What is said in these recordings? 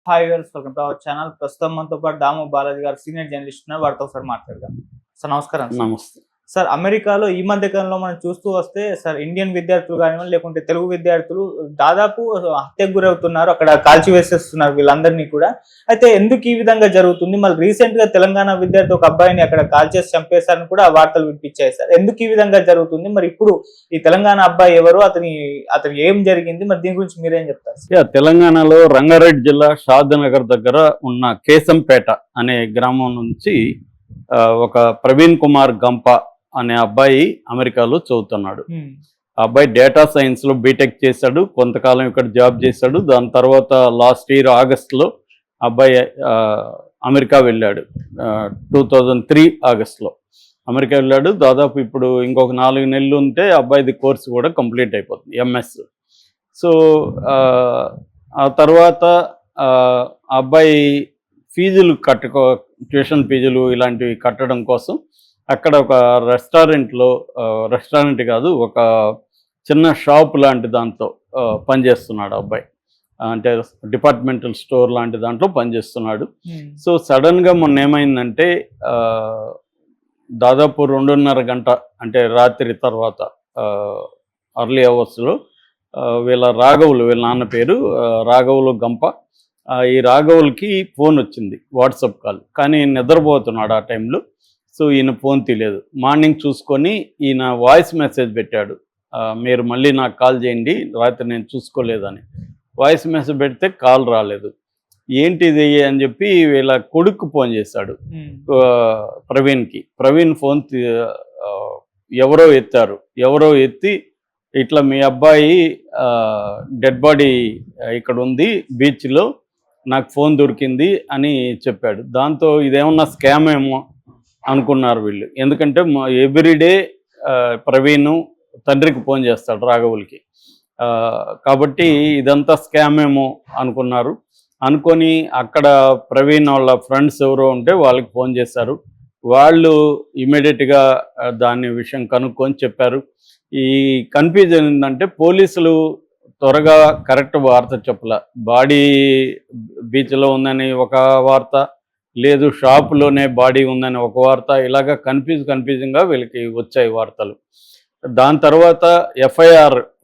Hi viewers, welcome to our channel. ప్రస్తుతం మనతో పాటు దాము బాలాజీ గారు సీనియర్ జర్నలిస్ట్ ఉన్నారు. వారితో ఒకసారి మాట్లాడదాం. సార్ నమస్కారం. నమస్తే సార్, అమెరికాలో ఈ మధ్య కాలంలో మనం చూస్తూ వస్తే సార్ ఇండియన్ విద్యార్థులు కానివ్వండి, లేకుంటే తెలుగు విద్యార్థులు దాదాపు హత్యకు గురవుతున్నారు. అక్కడ కాల్చివేసేస్తున్నారు వీళ్ళందరినీ కూడా. అయితే ఎందుకు ఈ విధంగా జరుగుతుంది? మళ్ళీ రీసెంట్ గా తెలంగాణ విద్యార్థి ఒక అబ్బాయిని అక్కడ కాల్చేసి చంపేశారని కూడా వార్తలు వినిపించాయి సార్. ఎందుకు ఈ విధంగా జరుగుతుంది? మరి ఇప్పుడు ఈ తెలంగాణ అబ్బాయి ఎవరు, అతను ఏం జరిగింది, మరి దీని గురించి మీరేం చెప్తారు? తెలంగాణలో రంగారెడ్డి జిల్లా షాద్నగర్ దగ్గర ఉన్న కేశంపేట అనే గ్రామం నుంచి ఒక ప్రవీణ్ కుమార్ గంప అనే అబ్బాయి అమెరికాలో చదువుతున్నాడు. ఆ అబ్బాయి డేటా సైన్స్లో బీటెక్ చేశాడు, కొంతకాలం ఇక్కడ జాబ్ చేశాడు. దాని తర్వాత లాస్ట్ ఇయర్ ఆగస్టులో అబ్బాయి అమెరికా వెళ్ళాడు. 2003 ఆగస్టులో అమెరికా వెళ్ళాడు. దాదాపు ఇప్పుడు ఇంకొక 4 నెలలు ఉంటే అబ్బాయిది కోర్సు కూడా కంప్లీట్ అయిపోతుంది, ఎంఎస్. సో ఆ తర్వాత అబ్బాయి ఫీజులు ట్యూషన్ ఫీజులు ఇలాంటివి కట్టడం కోసం అక్కడ ఒక రెస్టారెంట్ కాదు, ఒక చిన్న షాప్ లాంటి దాంట్లో పనిచేస్తున్నాడు అబ్బాయి. అంటే డిపార్ట్మెంటల్ స్టోర్ లాంటి దాంట్లో పనిచేస్తున్నాడు. సో సడన్గా మొన్న ఏమైందంటే దాదాపు 2:30 గంట అంటే రాత్రి తర్వాత అర్లీ అవర్స్లో వీళ్ళ నాన్న పేరు రాఘవులు గంప. ఈ రాఘవులకి ఫోన్ వచ్చింది, వాట్సాప్ కాల్. కానీ నిద్రపోతున్నాడు ఆ టైంలో. సో ఈయన ఫోన్ తీయలేదు. మార్నింగ్ చూసుకొని ఈయన వాయిస్ మెసేజ్ పెట్టాడు, మీరు మళ్ళీ నాకు కాల్ చేయండి, రాత్రి నేను చూసుకోలేదని. వాయిస్ మెసేజ్ పెడితే కాల్ రాలేదు. ఏంటిది అని చెప్పి వీళ్ళ కొడుకు ఫోన్ చేశాడు ప్రవీణ్కి. ప్రవీణ్ ఫోన్ ఎవరో ఎత్తి ఇట్లా మీ అబ్బాయి డెడ్ బాడీ ఇక్కడ ఉంది బీచ్లో, నాకు ఫోన్ దొరికింది అని చెప్పాడు. దాంతో ఇదేమన్నా స్కామ్ ఏమో అనుకున్నారు వీళ్ళు. ఎందుకంటే ఎవ్రీడే ప్రవీణ్ తండ్రికి ఫోన్ చేస్తాడు రాఘవులకి. కాబట్టి ఇదంతా స్కామ్ ఏమో అనుకున్నారు. అనుకొని అక్కడ ప్రవీణ్ వాళ్ళ ఫ్రెండ్స్ ఎవరో ఉంటే వాళ్ళకి ఫోన్ చేశారు. వాళ్ళు ఇమీడియట్గా దాని విషయం కనుక్కొని చెప్పారు. ఈ కన్ఫ్యూజన్ ఏంటంటే పోలీసులు త్వరగా కరెక్ట్ వార్త చెప్పల. బాడీ బీచ్లో ఉందని ఒక వార్త, లేదు షాపులోనే బాడీ ఉందని ఒక వార్త, ఇలాగా కన్ఫ్యూజింగ్గా వీళ్ళకి వచ్చాయి వార్తలు. దాని తర్వాత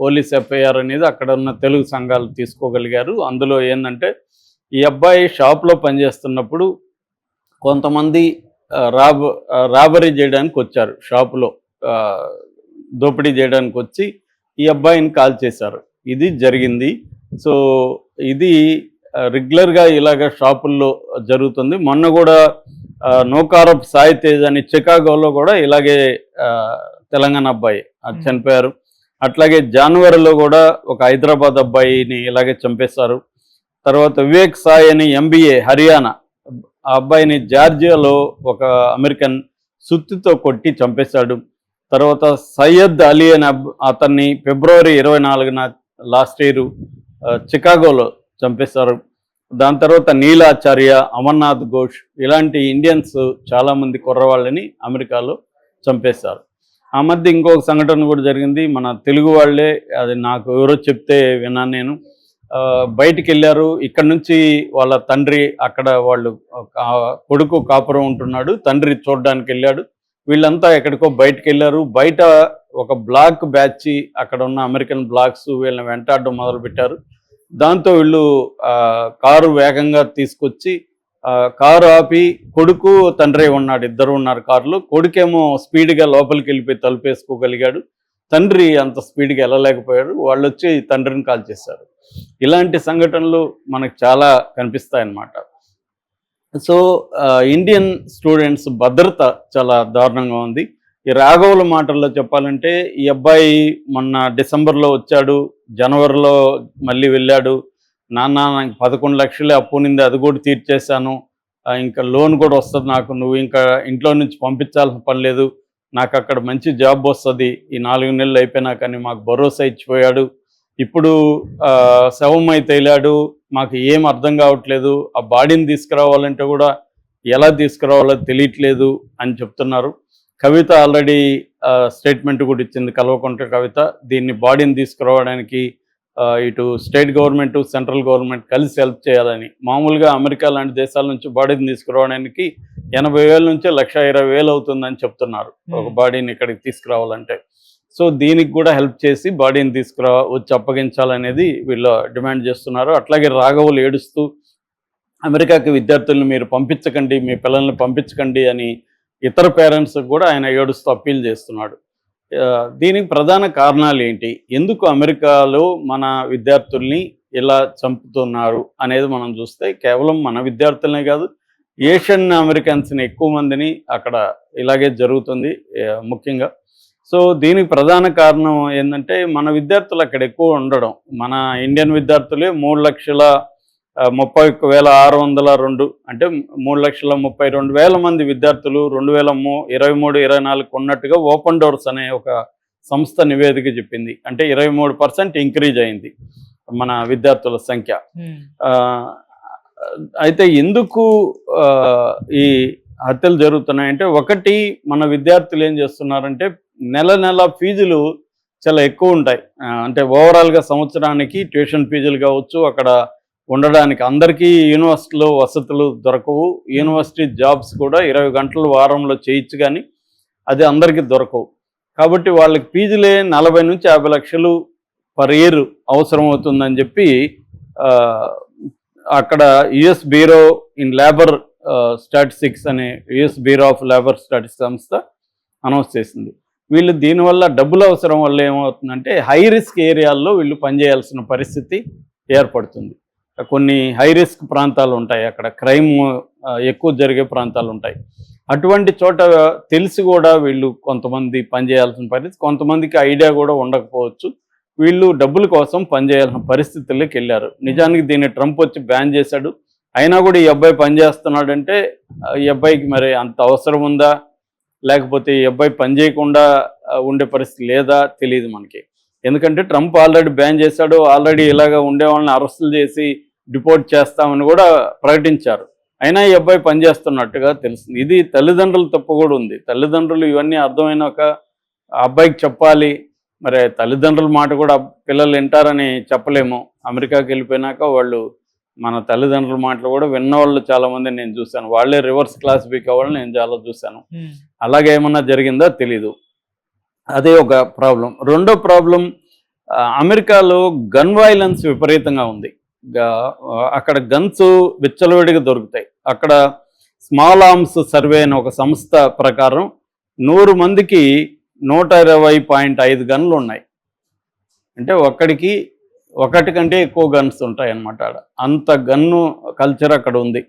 పోలీస్ ఎఫ్ఐఆర్ అనేది అక్కడ ఉన్న తెలుగు సంఘాలు తీసుకోగలిగారు. అందులో ఏంటంటే ఈ అబ్బాయి షాప్లో పనిచేస్తున్నప్పుడు కొంతమంది రాబరీ చేయడానికి వచ్చారు, షాపులో దోపిడీ చేయడానికి వచ్చి ఈ అబ్బాయిని కాల్ చేశారు. ఇది జరిగింది. సో ఇది రెగ్యులర్గా ఇలాగ షాపుల్లో జరుగుతుంది. మొన్న కూడా నోకారప్ సాయి తేజ్ అని చికాగోలో కూడా ఇలాగే తెలంగాణ అబ్బాయి చనిపోయారు. అట్లాగే జనవరిలో కూడా ఒక హైదరాబాద్ అబ్బాయిని ఇలాగే చంపేశారు. తర్వాత వివేక్ సాయి అని ఎంబీఏ హర్యానా ఆ అబ్బాయిని జార్జియాలో ఒక అమెరికన్ సుత్తితో కొట్టి చంపేశాడు. తర్వాత సయ్యద్ అలీ అని అతన్ని ఫిబ్రవరి 24న లాస్ట్ ఇయర్ చికాగోలో చంపేశారు. దాని తర్వాత నీలాచార్య, అమర్నాథ్ ఘోష్ ఇలాంటి ఇండియన్స్ చాలామంది కుర్రవాళ్ళని అమెరికాలో చంపేశారు. ఆ మధ్య ఇంకొక సంఘటన కూడా జరిగింది. మన తెలుగు వాళ్ళే, అది నాకు ఎవరో చెప్తే విన్నాను నేను. బయటికి వెళ్ళారు, ఇక్కడ నుంచి వాళ్ళ తండ్రి, అక్కడ వాళ్ళు కొడుకు కాపురం ఉంటున్నాడు, తండ్రి చూడడానికి వెళ్ళాడు. వీళ్ళంతా ఎక్కడికో బయటకు వెళ్ళారు. బయట ఒక బ్లాక్ బ్యాచ్ అక్కడ ఉన్న అమెరికన్ బ్లాక్స్ వీళ్ళని వెంటాడడం మొదలుపెట్టారు. దాంతో వీళ్ళు కారు వేగంగా తీసుకొచ్చి కారు ఆపి, కొడుకు తండ్రి ఉన్నాడు, ఇద్దరు ఉన్నారు కారులో. కొడుకేమో స్పీడ్గా లోపలికి వెళ్ళిపోయి తలుపేసుకోగలిగాడు, తండ్రి అంత స్పీడ్గా వెళ్ళలేకపోయాడు. వాళ్ళు వచ్చి తండ్రిని కాల్ చేశారు. ఇలాంటి సంఘటనలు మనకు చాలా కనిపిస్తాయన్నమాట. సో ఇండియన్ స్టూడెంట్స్ భద్రత చాలా దారుణంగా ఉంది. ఈ రాఘవుల మాటల్లో చెప్పాలంటే ఈ అబ్బాయి మొన్న డిసెంబర్లో వచ్చాడు, జనవరిలో మళ్ళీ వెళ్ళాడు. నాన్న నాకు 11 లక్షలే అప్పు ఉంది, అది కూడా తీర్చేశాను, ఇంకా లోన్ కూడా వస్తుంది నాకు, నువ్వు ఇంకా ఇంట్లో నుంచి పంపించాల్సిన పని లేదు, నాకు అక్కడ మంచి జాబ్ వస్తుంది, ఈ 4 నెలలు అయిపోయినా కానీ మాకు భరోసా ఇచ్చిపోయాడు. ఇప్పుడు శవమై తేలాడు, మాకు ఏం అర్థం కావట్లేదు, ఆ బాడీని తీసుకురావాలంటే కూడా ఎలా తీసుకురావాలో తెలియట్లేదు అని చెప్తున్నారు. కవిత ఆల్రెడీ స్టేట్మెంట్ కూడా ఇచ్చింది, కల్వకుంట్ల కవిత. దీన్ని బాడీని తీసుకురావడానికి ఇటు స్టేట్ గవర్నమెంట్ సెంట్రల్ గవర్నమెంట్ కలిసి హెల్ప్ చేయాలని. మామూలుగా అమెరికా లాంటి దేశాల నుంచి బాడీని తీసుకురావడానికి 80,000 నుంచి 1,20,000 అవుతుందని చెప్తున్నారు ఒక బాడీని ఇక్కడికి తీసుకురావాలంటే. సో దీనికి కూడా హెల్ప్ చేసి బాడీని వచ్చి అప్పగించాలనేది వీళ్ళు డిమాండ్ చేస్తున్నారు. అట్లాగే రాఘవులు ఏడుస్తూ అమెరికాకి విద్యార్థులను మీరు పంపించకండి, మీ పిల్లల్ని పంపించకండి అని ఇతర పేరెంట్స్ కూడా ఆయన ఏడుస్తూ అప్పీల్ చేస్తున్నాడు. దీనికి ప్రధాన కారణాలు ఏంటి, ఎందుకు అమెరికాలో మన విద్యార్థుల్ని ఇలా చంపుతున్నారు అనేది మనం చూస్తే కేవలం మన విద్యార్థులనే కాదు, ఏషియన్ అమెరికన్స్ని ఎక్కువ మందిని అక్కడ ఇలాగే జరుగుతుంది ముఖ్యంగా. సో దీనికి ప్రధాన కారణం ఏంటంటే మన విద్యార్థులు అక్కడ ఎక్కువ ఉండడం. మన ఇండియన్ విద్యార్థులే 3,31,602 అంటే 3,32,000 మంది విద్యార్థులు 2023-24 ఉన్నట్టుగా ఓపెన్ డోర్స్ అనే ఒక సంస్థ నివేదిక చెప్పింది. అంటే 23% ఇంక్రీజ్ అయింది మన విద్యార్థుల సంఖ్య. అయితే ఎందుకు ఈ హత్యలు జరుగుతున్నాయంటే, ఒకటి మన విద్యార్థులు ఏం చేస్తున్నారంటే నెల ఫీజులు చాలా ఎక్కువ ఉంటాయి. అంటే ఓవరాల్గా సంవత్సరానికి ట్యూషన్ ఫీజులు కావచ్చు, అక్కడ ఉండడానికి అందరికీ యూనివర్సిటీలో వసతులు దొరకవు. యూనివర్సిటీ జాబ్స్ కూడా 20 గంటలు వారంలో చేయొచ్చు, కానీ అది అందరికీ దొరకవు. కాబట్టి వాళ్ళకి ఫీజులే 40 నుంచి 50 లక్షలు పర్ ఇయర్ అవసరం అవుతుందని చెప్పి అక్కడ US bureau in labour statistics అనే US bureau of labour statistics సంస్థ అనౌన్స్ చేసింది. వీళ్ళు దీనివల్ల డబ్బులు అవసరం వల్ల ఏమవుతుందంటే హై రిస్క్ ఏరియాల్లో వీళ్ళు పనిచేయాల్సిన పరిస్థితి ఏర్పడుతుంది. కొన్ని హై రిస్క్ ప్రాంతాలు ఉంటాయి, అక్కడ క్రైమ్ ఎక్కువ జరిగే ప్రాంతాలు ఉంటాయి. అటువంటి చోట తెలిసి కూడా వీళ్ళు కొంతమంది పనిచేయాల్సిన పరిస్థితి, కొంతమందికి ఐడియా కూడా ఉండకపోవచ్చు. వీళ్ళు డబ్బుల కోసం పనిచేయాల్సిన పరిస్థితుల్లోకి వెళ్ళారు. నిజానికి దీన్ని ట్రంప్ వచ్చి బ్యాన్ చేశాడు. అయినా కూడా ఈ అబ్బాయి పనిచేస్తున్నాడంటే ఈ అబ్బాయికి మరి అంత అవసరం ఉందా, లేకపోతే ఈ అబ్బాయి పని చేయకుండా ఉండే పరిస్థితి లేదా తెలియదు మనకి. ఎందుకంటే ట్రంప్ ఆల్రెడీ బ్యాన్ చేశాడు, ఆల్రెడీ ఇలాగ ఉండే వాళ్ళని అరెస్టులు చేసి డిపోర్ట్ చేస్తామని కూడా ప్రకటించారు. అయినా ఈ అబ్బాయి పనిచేస్తున్నట్టుగా తెలుస్తుంది. ఇది తల్లిదండ్రుల తప్పు కూడా ఉంది. తల్లిదండ్రులు ఇవన్నీ అర్థమైన ఒక అబ్బాయికి చెప్పాలి. మరి తల్లిదండ్రుల మాట కూడా పిల్లలు వింటారని చెప్పలేము. అమెరికాకి వెళ్ళిపోయినాక వాళ్ళు మన తల్లిదండ్రుల మాటలు కూడా విన్నవాళ్ళు చాలామంది నేను చూశాను. వాళ్ళే రివర్స్ క్లాసిఫిక్ అవ్వాలని నేను చాలా చూశాను. అలాగే ఏమన్నా జరిగిందో తెలీదు. అదే ఒక ప్రాబ్లం. రెండో ప్రాబ్లం, అమెరికాలో గన్ వైలెన్స్ విపరీతంగా ఉంది. అక్కడ గన్స్ విచ్చలవిడిగా దొరుకుతాయి. అక్కడ స్మాల్ ఆర్మ్స్ సర్వే అనే ఒక సంస్థ ప్రకారం 100 మందికి 120.5 గన్లు ఉన్నాయి. అంటే ఒకటి కంటే ఎక్కువ గన్స్ ఉంటాయి అన్నమాట. అంత గన్ను కల్చర్ అక్కడ ఉంది.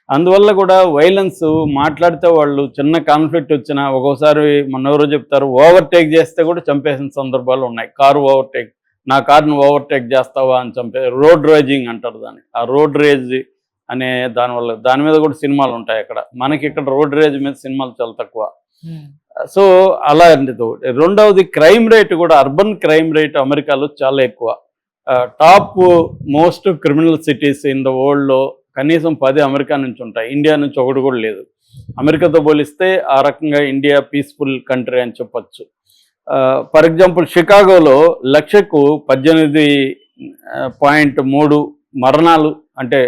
అందువల్ల కూడా వైలెన్స్, మాట్లాడితే వాళ్ళు చిన్న కాన్ఫ్లిక్ట్ వచ్చినా ఒక్కోసారి ఎవరో చెప్తారు ఓవర్టేక్ చేస్తే కూడా చంపేసిన సందర్భాలు ఉన్నాయి. కారు ఓవర్టేక్, నా కార్ని ఓవర్టేక్ చేస్తావా అని చంపే, రోడ్ రేజింగ్ అంటారు దాన్ని. ఆ రోడ్ రేజ్ అనే దాని మీద కూడా సినిమాలు ఉంటాయి అక్కడ. మనకి ఇక్కడ రోడ్ రేజ్ మీద సినిమాలు చాలా తక్కువ. సో అలాంటిది. రెండవది క్రైమ్ రేట్ కూడా, అర్బన్ క్రైమ్ రేట్ అమెరికాలో చాలా ఎక్కువ. Top most criminal cities in the వరల్డ్లో కనీసం 10 అమెరికా నుంచి ఉంటాయి. ఇండియా నుంచి ఒకటి కూడా లేదు. అమెరికాతో పోలిస్తే ఆ రకంగా ఇండియా పీస్ఫుల్ కంట్రీ అని చెప్పచ్చు. ఫర్ ఎగ్జాంపుల్ షికాగోలో 1,00,000కు 18.3 మరణాలు అంటే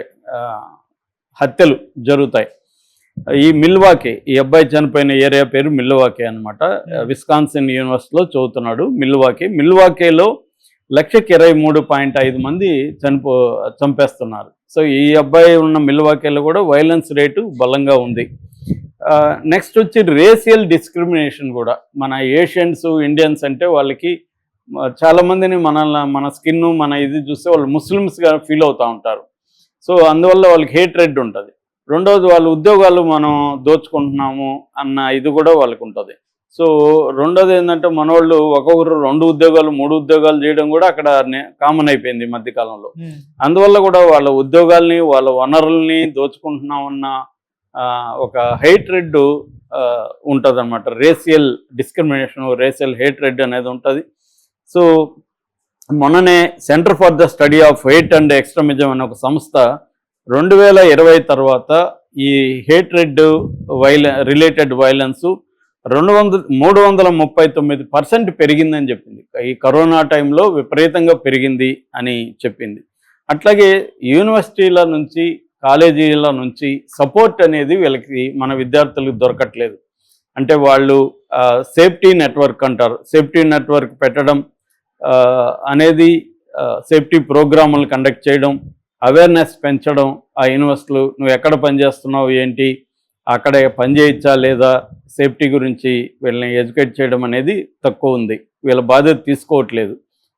హత్యలు జరుగుతాయి. ఈ మిల్వాకీ, ఈ అబ్బాయి చనిపోయిన ఏరియా పేరు మిల్వాకీ అనమాట. విస్కాన్సిన్ యూనివర్సిటీలో చదువుతున్నాడు. మిల్వాకీలో 1,23.5 మంది చంపేస్తున్నారు. సో ఈ అబ్బాయి ఉన్న మిల్వాకీలో కూడా వైలెన్స్ రేటు బలంగా ఉంది. నెక్స్ట్ వచ్చి రేషియల్ డిస్క్రిమినేషన్ కూడా. మన ఏషియన్స్, ఇండియన్స్ అంటే వాళ్ళకి చాలామందిని మన స్కిన్ మన ఇది చూస్తే వాళ్ళు ముస్లిమ్స్గా ఫీల్ అవుతూ ఉంటారు. సో అందువల్ల వాళ్ళకి హేట్రెడ్ ఉంటుంది. రెండవది, వాళ్ళ ఉద్యోగాలు మనం దోచుకుంటున్నాము అన్న ఇది కూడా వాళ్ళకి ఉంటుంది. సో రెండోది ఏంటంటే మనోళ్ళు ఒక్కొక్కరు 2 ఉద్యోగాలు 3 ఉద్యోగాలు చేయడం కూడా అక్కడ కామన్ అయిపోయింది ఈ మధ్యకాలంలో. అందువల్ల కూడా వాళ్ళ ఉద్యోగాల్ని, వాళ్ళ వనరుల్ని దోచుకుంటున్నామన్న ఒక హేట్రెడ్ ఉంటుంది అనమాట. రేషియల్ డిస్క్రిమినేషన్, రేషియల్ హేట్రెడ్ అనేది ఉంటుంది. సో మొన్ననే centre for the study of hate and extremism అనే ఒక సంస్థ 2020 తర్వాత ఈ హేట్రెడ్ రిలేటెడ్ వైలెన్స్ 339% పెరిగిందని చెప్పింది. ఈ కరోనా టైంలో విపరీతంగా పెరిగింది అని చెప్పింది. అట్లాగే యూనివర్సిటీల నుంచి, కాలేజీల నుంచి సపోర్ట్ అనేది వీళ్ళకి, మన విద్యార్థులకు దొరకట్లేదు. అంటే వాళ్ళు సేఫ్టీ నెట్వర్క్ అంటారు, సేఫ్టీ నెట్వర్క్ పెట్టడం అనేది, సేఫ్టీ ప్రోగ్రాములు కండక్ట్ చేయడం, అవేర్నెస్ పెంచడం, ఆ యూనివర్సిటీలు నువ్వు ఎక్కడ పనిచేస్తున్నావు ఏంటి, అక్కడ పని చేయొచ్చా లేదా, సేఫ్టీ గురించి వీళ్ళని ఎడ్యుకేట్ చేయడం అనేది తక్కువ ఉంది. వీళ్ళ బాధ్యత తీసుకోవట్లేదు.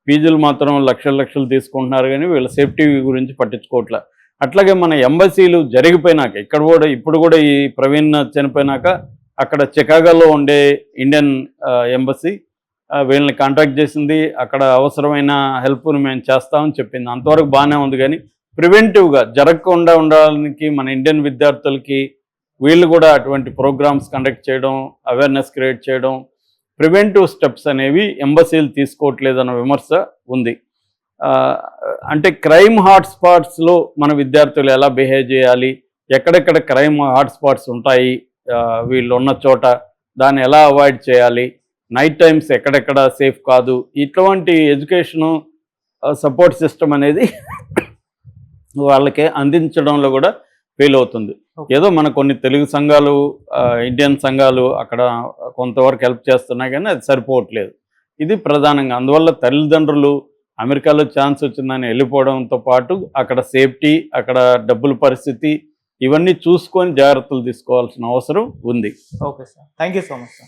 ఫీజులు మాత్రం లక్షలు తీసుకుంటున్నారు, కానీ వీళ్ళ సేఫ్టీ గురించి పట్టించుకోవట్లే. అట్లాగే మన ఎంబసీలు జరిగిపోయినాక, ఇక్కడ కూడా ఇప్పుడు కూడా ఈ ప్రవీణ్ చనిపోయినాక అక్కడ చికాగోలో ఉండే ఇండియన్ ఎంబసీ వీళ్ళని కాంటాక్ట్ చేసింది. అక్కడ అవసరమైన హెల్ప్ని మేము చేస్తామని చెప్పింది. అంతవరకు బాగానే ఉంది. కానీ ప్రివెంటివ్గా జరగకుండా ఉండడానికి మన ఇండియన్ విద్యార్థులకి వీళ్ళు కూడా అటువంటి ప్రోగ్రామ్స్ కండక్ట్ చేయడం, అవేర్నెస్ క్రియేట్ చేయడం, ప్రివెంటివ్ స్టెప్స్ అనేవి ఎంబసీలు తీసుకోవట్లేదన్న విమర్శ ఉంది. అంటే క్రైమ్ హాట్స్పాట్స్లో మన విద్యార్థులు ఎలా బిహేవ్ చేయాలి, ఎక్కడెక్కడ క్రైమ్ హాట్స్పాట్స్ ఉంటాయి వీళ్ళు ఉన్న చోట, దాన్ని ఎలా అవాయిడ్ చేయాలి, నైట్ టైమ్స్ ఎక్కడెక్కడ సేఫ్ కాదు, ఇటువంటి ఎడ్యుకేషను సపోర్ట్ సిస్టమ్ అనేది వాళ్ళకి అందించడంలో కూడా ఫెయిల్ అవుతుంది. ఏదో మన కొన్ని తెలుగు సంఘాలు, ఇండియన్ సంఘాలు అక్కడ కొంతవరకు హెల్ప్ చేస్తున్నాయి, కానీ అది సరిపోవట్లేదు. ఇది ప్రధానంగా. అందువల్ల తల్లిదండ్రులు అమెరికాలో ఛాన్స్ వచ్చిందని వెళ్ళిపోవడంతో పాటు అక్కడ సేఫ్టీ, అక్కడ డబ్బుల పరిస్థితి, ఇవన్నీ చూసుకొని జాగ్రత్తలు తీసుకోవాల్సిన అవసరం ఉంది. Okay sir, thank you so much sir.